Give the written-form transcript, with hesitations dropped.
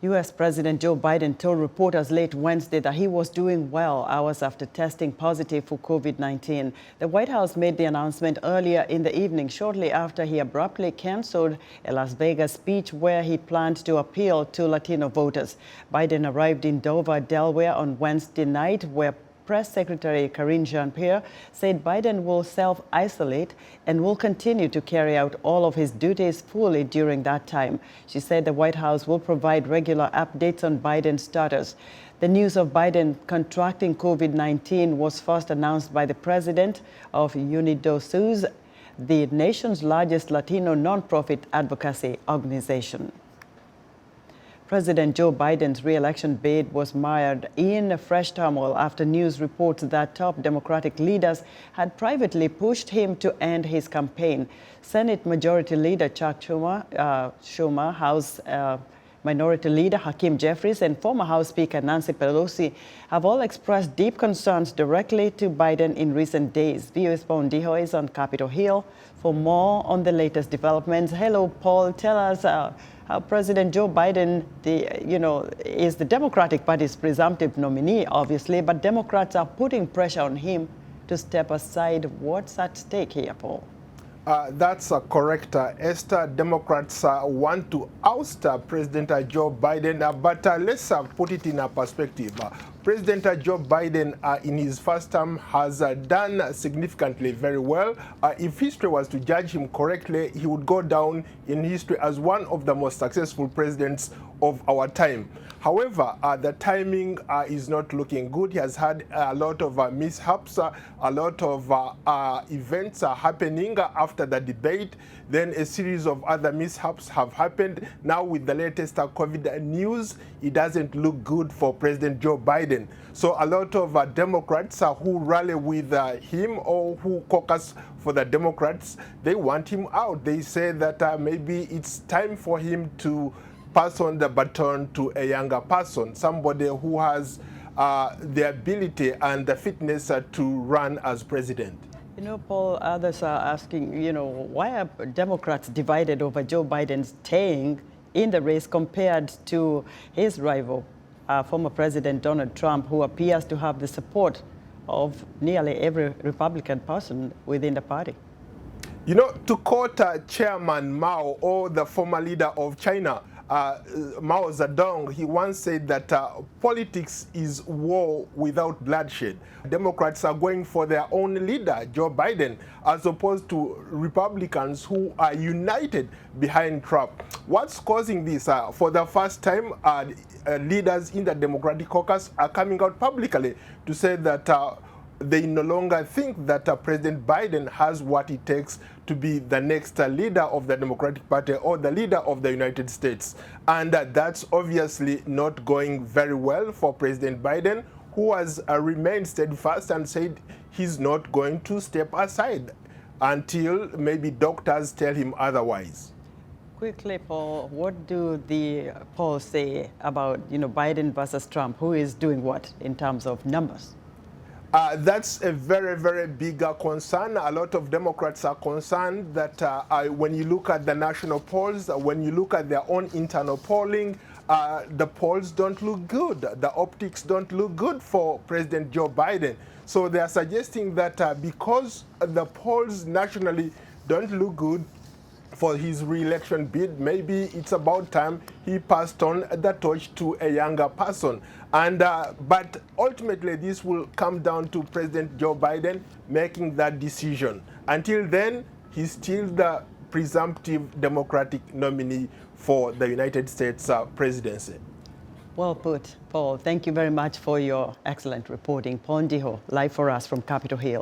U.S. President Joe Biden told reporters late Wednesday that he was doing well hours after testing positive for COVID-19. The White House made the announcement earlier in the evening, shortly after he abruptly canceled a Las Vegas speech where he planned to appeal to Latino voters. Biden arrived in Dover, Delaware on Wednesday night, where Press Secretary Karine Jean-Pierre said Biden will self-isolate and will continue to carry out all of his duties fully during that time. She said the White House will provide regular updates on Biden's status. The news of Biden contracting COVID-19 was first announced by the president of Unido, the nation's largest Latino nonprofit advocacy organization. President Joe Biden's re-election bid was mired in fresh turmoil after news reports that top Democratic leaders had privately pushed him to end his campaign. Senate Majority Leader Chuck Schumer, House Minority Leader Hakeem Jeffries, and former House Speaker Nancy Pelosi have all expressed deep concerns directly to Biden in recent days. VOA's Paul Ndiho is on Capitol Hill for more on the latest developments. Hello, Paul. Tell us how President Joe Biden, is the Democratic Party's presumptive nominee, obviously, but Democrats are putting pressure on him to step aside. What's at stake here, Paul? That's correct, Esther. Democrats want to oust President Joe Biden, but let's put it in a perspective. President Joe Biden, in his first term, has done significantly very well. If history was to judge him correctly, he would go down in history as one of the most successful presidents of our time. However, the timing is not looking good. He has had a lot of mishaps, a lot of events happening after the debate. Then a series of other mishaps have happened. Now with the latest COVID news, it doesn't look good for President Joe Biden. So a lot of Democrats who rally with him or who caucus for the Democrats, they want him out. They say that maybe it's time for him to pass on the baton to a younger person, somebody who has the ability and the fitness to run as president. Paul, others are asking, why are Democrats divided over Joe Biden staying in the race compared to his rival, former President Donald Trump, who appears to have the support of nearly every Republican person within the party? To quote Chairman Mao, or the former leader of China, Mao Zedong, he once said that politics is war without bloodshed. Democrats are going for their own leader, Joe Biden, as opposed to Republicans who are united behind Trump. What's causing this? For the first time, leaders in the Democratic caucus are coming out publicly to say that they no longer think that President Biden has what it takes to be the next leader of the Democratic Party or the leader of the United States. And that's obviously not going very well for President Biden, who has remained steadfast and said he's not going to step aside until maybe doctors tell him otherwise. Quickly, Paul, what do the polls say about Biden versus Trump? Who is doing what in terms of numbers? That's a very, very big concern. A lot of Democrats are concerned that when you look at the national polls, when you look at their own internal polling, the polls don't look good. The optics don't look good for President Joe Biden. So they are suggesting that because the polls nationally don't look good for his re-election bid, maybe it's about time he passed on the torch to a younger person. And but ultimately, this will come down to President Joe Biden making that decision. Until then, he's still the presumptive Democratic nominee for the United States presidency. Well put, Paul. Thank you very much for your excellent reporting. Paul Ndiho, live for us from Capitol Hill.